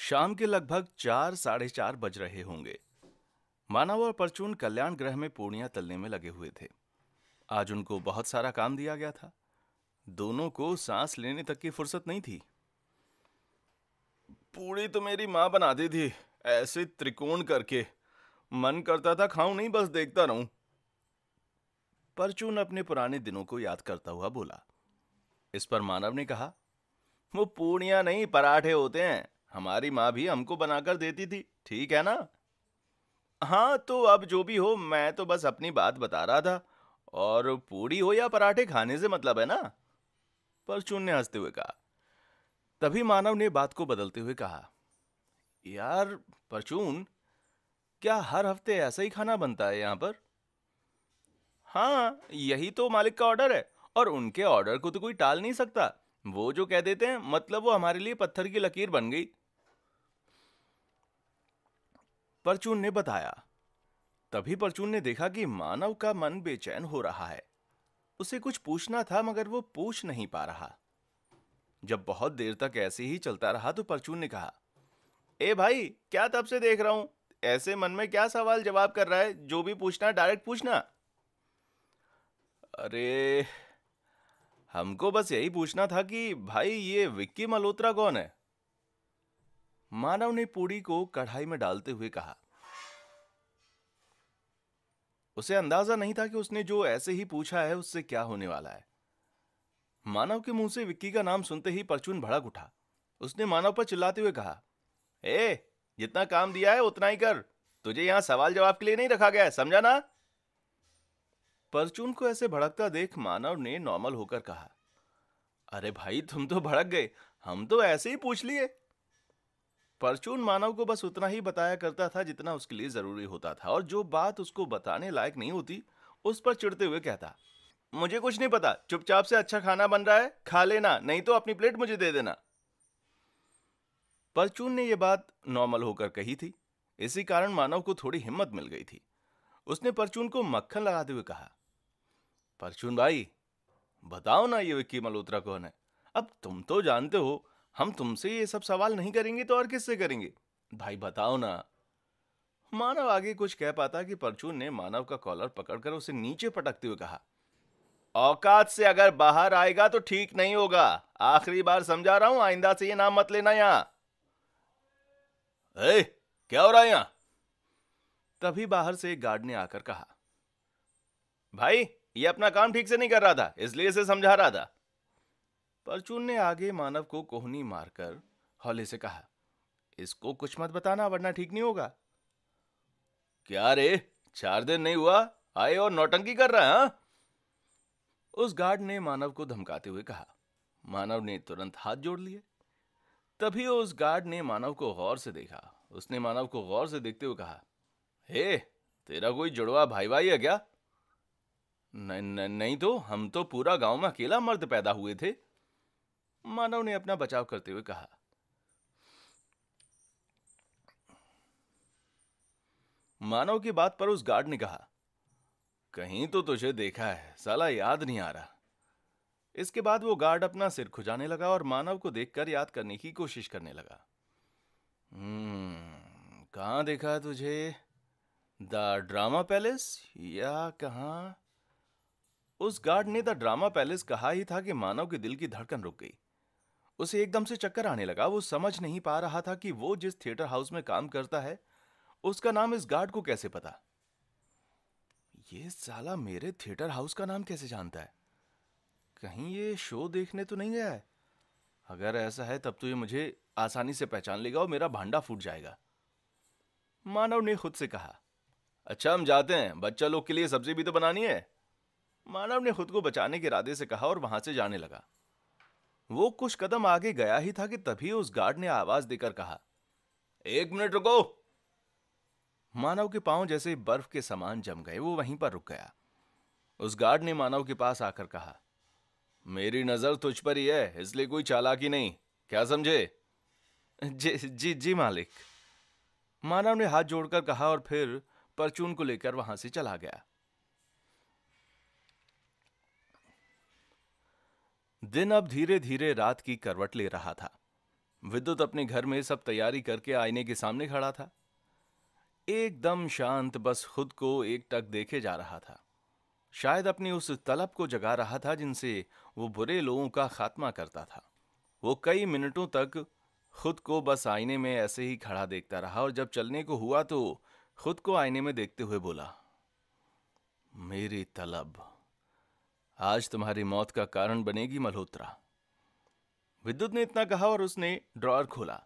शाम के लगभग 4 साढ़े 4 बज रहे होंगे। मानव और परचून कल्याण ग्रह में पूर्णिया तलने में लगे हुए थे। आज उनको बहुत सारा काम दिया गया था। दोनों को सांस लेने तक की फुर्सत नहीं थी। पूरी तो मेरी माँ बनाती थी, ऐसे त्रिकोण करके। मन करता था खाऊं नहीं, बस देखता रहूं। परचून अपने पुराने दिनों को याद करता हुआ बोला। इस पर मानव ने कहा, वो पूर्णिया नहीं, पराठे होते हैं। हमारी माँ भी हमको बनाकर देती थी, ठीक है ना? हाँ, तो अब जो भी हो, मैं तो बस अपनी बात बता रहा था। और पूरी हो या पराठे, खाने से मतलब है ना? परचून ने हंसते हुए कहा। तभी मानव ने बात को बदलते हुए कहा, यार परचून, क्या हर हफ्ते ऐसा ही खाना बनता है यहाँ पर? हाँ, यही तो मालिक का ऑर्डर है। और उनके ऑर्डर को तो कोई टाल नहीं सकता। वो जो कह देते हैं, मतलब वो हमारे लिए पत्थर की लकीर बन गई। परचून ने बताया। तभी परचून ने देखा कि मानव का मन बेचैन हो रहा है। उसे कुछ पूछना था, मगर वो पूछ नहीं पा रहा। जब बहुत देर तक ऐसे ही चलता रहा तो परचून ने कहा, ए भाई, क्या तब से देख रहा हूं? ऐसे मन में क्या सवाल जवाब कर रहा है? जो भी पूछना डायरेक्ट पूछना। अरे, हमको बस यही पूछना था कि भाई, ये विक्की मल्होत्रा कौन है? मानव ने पूड़ी को कढ़ाई में डालते हुए कहा। उसे अंदाजा नहीं था कि उसने जो ऐसे ही पूछा है उससे क्या होने वाला है। मानव के मुंह से विक्की का नाम सुनते ही परचून भड़क उठा। उसने मानव पर चिल्लाते हुए कहा, ए, जितना काम दिया है उतना ही कर। तुझे यहां सवाल जवाब के लिए नहीं रखा गया है, समझा ना? परचून को ऐसे भड़कता देख मानव ने नॉर्मल होकर कहा, अरे भाई, तुम तो भड़क गए। हम तो ऐसे ही पूछ लिए। परचून मानव को बस उतना ही बताया करता था जितना उसके लिए जरूरी होता था, और जो बात उसको बताने लायक नहीं होती उस पर चिढ़ते हुए कहता, मुझे कुछ नहीं पता। चुपचाप से अच्छा खाना बन रहा है, खा लेना, नहीं तो अपनी प्लेट मुझे दे देना। परचून ने यह बात नॉर्मल होकर कही थी। इसी कारण मानव को थोड़ी हिम्मत मिल गई थी। उसने परचून को मक्खन लगाते हुए कहा, परचून भाई, बताओ ना, ये विक्की मल्होत्रा कौन है? अब तुम तो जानते हो, हम तुमसे ये सब सवाल नहीं करेंगे तो और किससे करेंगे? भाई बताओ ना। मानव आगे कुछ कह पाता कि परचून ने मानव का कॉलर पकड़कर उसे नीचे पटकते हुए कहा, औकात से अगर बाहर आएगा तो ठीक नहीं होगा। आखिरी बार समझा रहा हूं, आइंदा से ये नाम मत लेना यहां। ए, क्या हो रहा है यहां? तभी बाहर से एक गार्ड ने आकर कहा, भाई, ये अपना काम ठीक से नहीं कर रहा था, इसलिए इसे समझा रहा था। परचून ने आगे मानव को कोहनी मारकर हौले से कहा, इसको कुछ मत बताना वरना ठीक नहीं होगा। क्या रे, 4 दिन नहीं हुआ आए और नौटंकी कर रहा है, हाँ? उस गार्ड ने मानव को धमकाते हुए कहा। मानव ने तुरंत हाथ जोड़ लिए। तभी उस गार्ड ने मानव को गौर से देखा। उसने मानव को गौर से देखते हुए कहा, हे, तेरा कोई जुड़वा भाई भाई है क्या? नहीं तो, हम तो पूरा गांव में अकेला मर्द पैदा हुए थे। मानव ने अपना बचाव करते हुए कहा। मानव की बात पर उस गार्ड ने कहा, कहीं तो तुझे देखा है, साला याद नहीं आ रहा। इसके बाद वो गार्ड अपना सिर खुजाने लगा और मानव को देखकर याद करने की कोशिश करने लगा। कहाँ देखा है तुझे? द ड्रामा पैलेस या कहाँ? उस गार्ड ने द ड्रामा पैलेस कहा ही था कि मानव के दिल की धड़कन रुक गई। उसे एकदम से चक्कर आने लगा। वो समझ नहीं पा रहा था कि वो जिस थिएटर हाउस में काम करता है उसका नाम इस गार्ड को कैसे पता। ये साला मेरे थिएटर हाउस का नाम कैसे जानता है? कहीं ये शो देखने तो नहीं गया है? अगर ऐसा है तब तो ये मुझे आसानी से पहचान लेगा और मेरा भांडा फूट जाएगा। मानव ने खुद से कहा। अच्छा, हम जाते हैं, बच्चा लोग के लिए सब्जी भी तो बनानी है। मानव ने खुद को बचाने के इरादे से कहा और वहां से जाने लगा। वो कुछ कदम आगे गया ही था कि तभी उस गार्ड ने आवाज देकर कहा, 1 मिनट रुको। मानव के पांव जैसे बर्फ के समान जम गए। वो वहीं पर रुक गया। उस गार्ड ने मानव के पास आकर कहा, मेरी नजर तुझ पर ही है, इसलिए कोई चालाकी नहीं, क्या समझे? जी जी जी मालिक। मानव ने हाथ जोड़कर कहा और फिर परचून को लेकर वहां से चला गया। दिन अब धीरे धीरे रात की करवट ले रहा था। विद्युत अपने घर में सब तैयारी करके आईने के सामने खड़ा था, एकदम शांत, बस खुद को एकटक देखे जा रहा था। शायद अपनी उस तलब को जगा रहा था जिनसे वो बुरे लोगों का खात्मा करता था। वो कई मिनटों तक खुद को बस आईने में ऐसे ही खड़ा देखता रहा और जब चलने को हुआ तो खुद को आईने में देखते हुए बोला, मेरी तलब आज तुम्हारी मौत का कारण बनेगी मल्होत्रा। विद्युत ने इतना कहा और उसने ड्रॉअर खोला।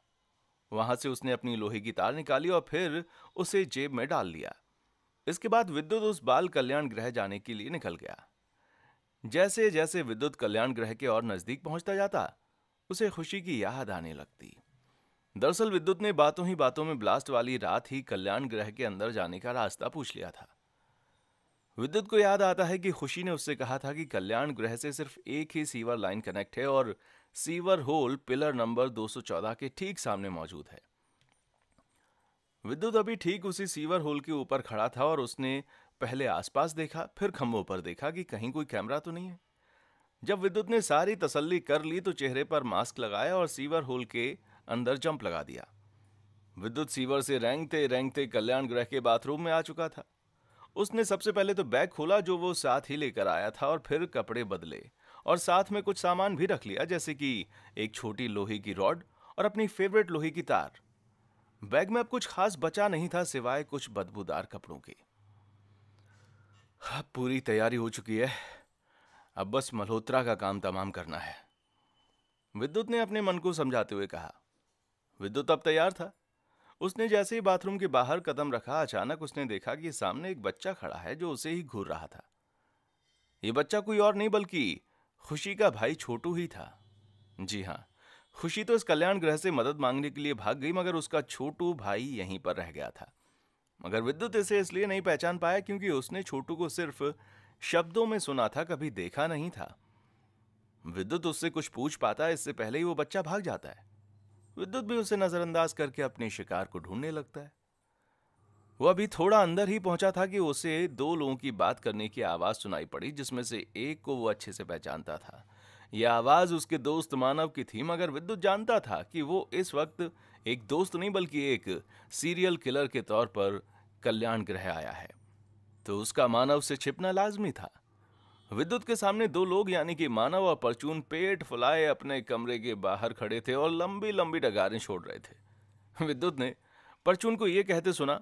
वहां से उसने अपनी लोहे की तार निकाली और फिर उसे जेब में डाल लिया। इसके बाद विद्युत उस बाल कल्याण गृह जाने के लिए निकल गया। जैसे जैसे विद्युत कल्याण गृह के और नजदीक पहुंचता जाता, उसे खुशी की याद आने लगती। दरअसल विद्युत ने बातों ही बातों में ब्लास्ट वाली रात ही कल्याण गृह के अंदर जाने का रास्ता पूछ लिया था। विद्युत को याद आता है कि खुशी ने उससे कहा था कि कल्याण गृह से सिर्फ एक ही सीवर लाइन कनेक्ट है और सीवर होल पिलर नंबर 214 के ठीक सामने मौजूद है। विद्युत अभी ठीक उसी सीवर होल के ऊपर खड़ा था और उसने पहले आसपास देखा, फिर खंभों पर देखा कि कहीं कोई कैमरा तो नहीं है। जब विद्युत ने सारी तसल्ली कर ली तो चेहरे पर मास्क लगाया और सीवर होल के अंदर जंप लगा दिया। विद्युत सीवर से रेंगते रेंगते कल्याण गृह के बाथरूम में आ चुका था। उसने सबसे पहले तो बैग खोला जो वो साथ ही लेकर आया था और फिर कपड़े बदले और साथ में कुछ सामान भी रख लिया, जैसे कि एक छोटी लोहे की रॉड और अपनी फेवरेट लोहे की तार। बैग में अब कुछ खास बचा नहीं था सिवाय कुछ बदबूदार कपड़ों के। अब पूरी तैयारी हो चुकी है, अब बस मल्होत्रा का काम तमाम करना है, विद्युत ने अपने मन को समझाते हुए कहा। विद्युत अब तैयार था। उसने जैसे ही बाथरूम के बाहर कदम रखा, अचानक उसने देखा कि सामने एक बच्चा खड़ा है जो उसे ही घूर रहा था। ये बच्चा कोई और नहीं बल्कि खुशी का भाई छोटू ही था। जी हाँ, खुशी तो इस कल्याण गृह से मदद मांगने के लिए भाग गई, मगर उसका छोटू भाई यहीं पर रह गया था। मगर विद्युत इसे इसलिए नहीं पहचान पाया क्योंकि उसने छोटू को सिर्फ शब्दों में सुना था, कभी देखा नहीं था। विद्युत उससे कुछ पूछ पाता इससे पहले ही वो बच्चा भाग जाता है। विद्युत भी उसे नजरअंदाज करके अपने शिकार को ढूंढने लगता है। वो अभी थोड़ा अंदर ही पहुंचा था कि उसे दो लोगों की बात करने की आवाज सुनाई पड़ी, जिसमें से एक को वो अच्छे से पहचानता था। यह आवाज उसके दोस्त मानव की थी, मगर विद्युत जानता था कि वो इस वक्त एक दोस्त नहीं बल्कि एक सीरियल किलर के तौर पर कल्याण गृह आया है, तो उसका मानव से छिपना लाजमी था। विद्युत के सामने दो लोग यानी कि मानव और परचून पेट फुलाए अपने कमरे के बाहर खड़े थे और लंबी लंबी डगारें छोड़ रहे थे। विद्युत ने परचून को यह कहते सुना,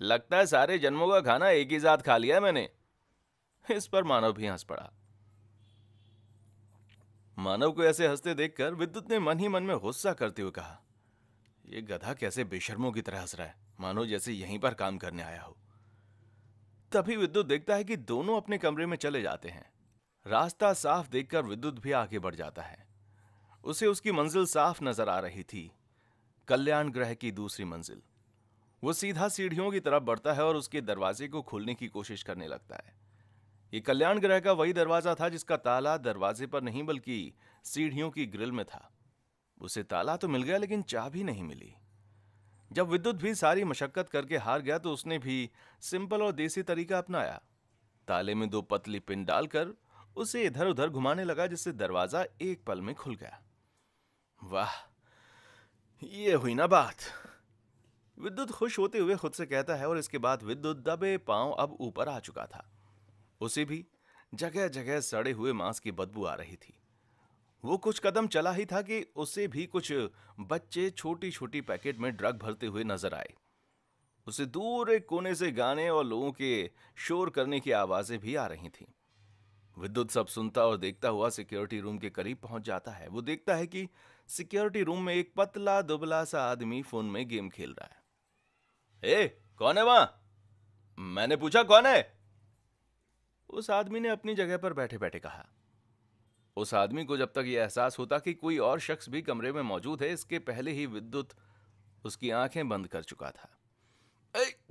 लगता है सारे जन्मों का खाना एक ही साथ खा लिया है मैंने। इस पर मानव भी हंस पड़ा। मानव को ऐसे हंसते देखकर विद्युत ने मन ही मन में गुस्सा करते हुए कहा, यह गधा कैसे बेशर्मों की तरह हंस रहा है, मानो जैसे यहीं पर काम करने आया हो। तभी विद्युत देखता है कि दोनों अपने कमरे में चले जाते हैं। रास्ता साफ देखकर विद्युत भी आगे बढ़ जाता है। उसे उसकी मंजिल साफ नजर आ रही थी, कल्याण गृह की दूसरी मंजिल। वो सीधा सीढ़ियों की तरफ बढ़ता है और उसके दरवाजे को खोलने की कोशिश करने लगता है। ये कल्याण गृह का वही दरवाजा था जिसका ताला दरवाजे पर नहीं बल्कि सीढ़ियों की ग्रिल में था। उसे ताला तो मिल गया लेकिन चाबी नहीं मिली। जब विद्युत भी सारी मशक्कत करके हार गया तो उसने भी सिंपल और देसी तरीका अपनाया। ताले में दो पतली पिन डालकर उसे इधर उधर घुमाने लगा, जिससे दरवाजा एक पल में खुल गया। वाह, ये हुई ना बात, विद्युत खुश होते हुए खुद से कहता है। और इसके बाद विद्युत दबे पांव अब ऊपर आ चुका था। उसे भी जगह जगह सड़े हुए मांस की बदबू आ रही थी। वो कुछ कदम चला ही था कि उसे भी कुछ बच्चे छोटी छोटी पैकेट में ड्रग भरते हुए नजर आए। उसे दूर एक कोने से गाने और लोगों के शोर करने की आवाजें भी आ रही थीं। विद्युत सब सुनता और देखता हुआ सिक्योरिटी रूम के करीब पहुंच जाता है। वो देखता है कि सिक्योरिटी रूम में एक पतला दुबला सा आदमी फोन में गेम खेल रहा है। ए, कौन है वहां? मैंने पूछा कौन है? उस आदमी ने अपनी जगह पर बैठे बैठे कहा। उस आदमी को जब तक यह एहसास होता कि कोई और शख्स भी कमरे में मौजूद है, इसके पहले ही विद्युत उसकी आंखें बंद कर चुका था।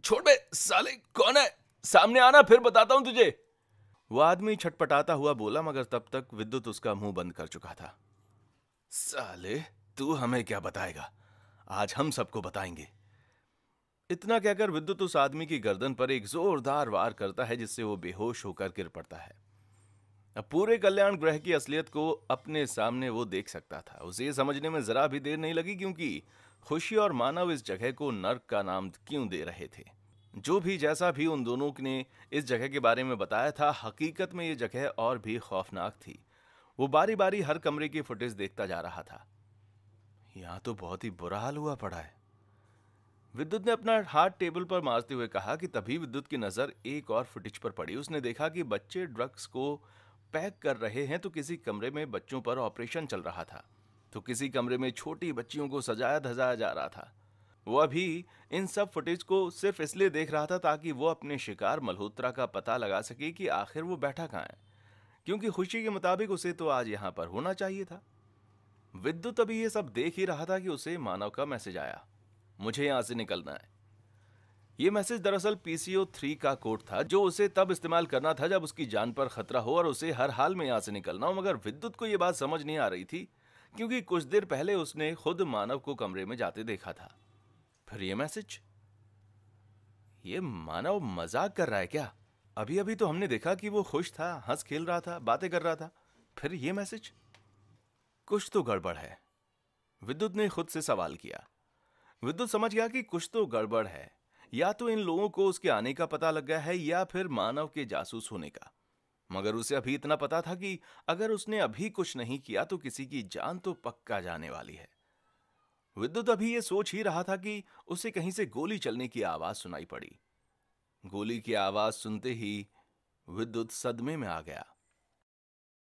छोड़ बे साले, कौन है? सामने आना, फिर बताता हूं तुझे, वो आदमी छटपटाता हुआ बोला, मगर तब तक विद्युत उसका मुंह बंद कर चुका था। साले, तू हमें क्या बताएगा? आज हम सबको बताएंगे। इतना कहकर विद्युत उस आदमी की गर्दन पर एक जोरदार वार करता है, जिससे वो बेहोश होकर गिर पड़ता है। अब पूरे कल्याण ग्रह की असलियत को अपने सामने वो देख सकता था। उसे ये समझने में जरा भी देर नहीं लगी, क्योंकि खुशी और मानव इस जगह को नर्क का नाम क्यों दे रहे थे। जो भी जैसा भी उन दोनों ने इस जगह के बारे में बताया था, हकीकत में ये जगह और भी खौफनाक थी। वो बारी बारी हर कमरे की फुटेज देखता जा रहा था। यहाँ तो बहुत ही बुरा हाल हुआ पड़ा है, विद्युत ने अपना हाथ टेबल पर मारते हुए कहा। कि तभी विद्युत की नजर एक और फुटेज पर पड़ी। उसने देखा कि बच्चे ड्रग्स को पैक कर रहे हैं, तो किसी कमरे में बच्चों पर ऑपरेशन चल रहा था, तो किसी कमरे में छोटी बच्चियों को सजाया धजाया जा रहा था। वो अभी इन सब फुटेज को सिर्फ इसलिए देख रहा था ताकि वो अपने शिकार मल्होत्रा का पता लगा सके कि आखिर वो बैठा कहाँ है, क्योंकि खुशी के मुताबिक उसे तो आज यहाँ पर होना चाहिए था। विद्युत अभी ये सब देख ही रहा था कि उसे मानव का मैसेज आया, मुझे यहां से निकलना है। ये मैसेज दरअसल PCO3 का कोड था, जो उसे तब इस्तेमाल करना था जब उसकी जान पर खतरा हो और उसे हर हाल में यहां से निकलना हो। मगर विद्युत को यह बात समझ नहीं आ रही थी, क्योंकि कुछ देर पहले उसने खुद मानव को कमरे में जाते देखा था। फिर ये मैसेज, ये मानव मजाक कर रहा है क्या? अभी अभी तो हमने देखा कि वो खुश था, हंस खेल रहा था, बातें कर रहा था, फिर ये मैसेज? कुछ तो गड़बड़ है, विद्युत ने खुद से सवाल किया। विद्युत समझ गया कि कुछ तो गड़बड़ है। या तो इन लोगों को उसके आने का पता लग गया है, या फिर मानव के जासूस होने का। मगर उसे अभी इतना पता था कि अगर उसने अभी कुछ नहीं किया तो किसी की जान तो पक्का जाने वाली है। विद्युत अभी ये सोच ही रहा था कि उसे कहीं से गोली चलने की आवाज सुनाई पड़ी। गोली की आवाज सुनते ही विद्युत सदमे में आ गया।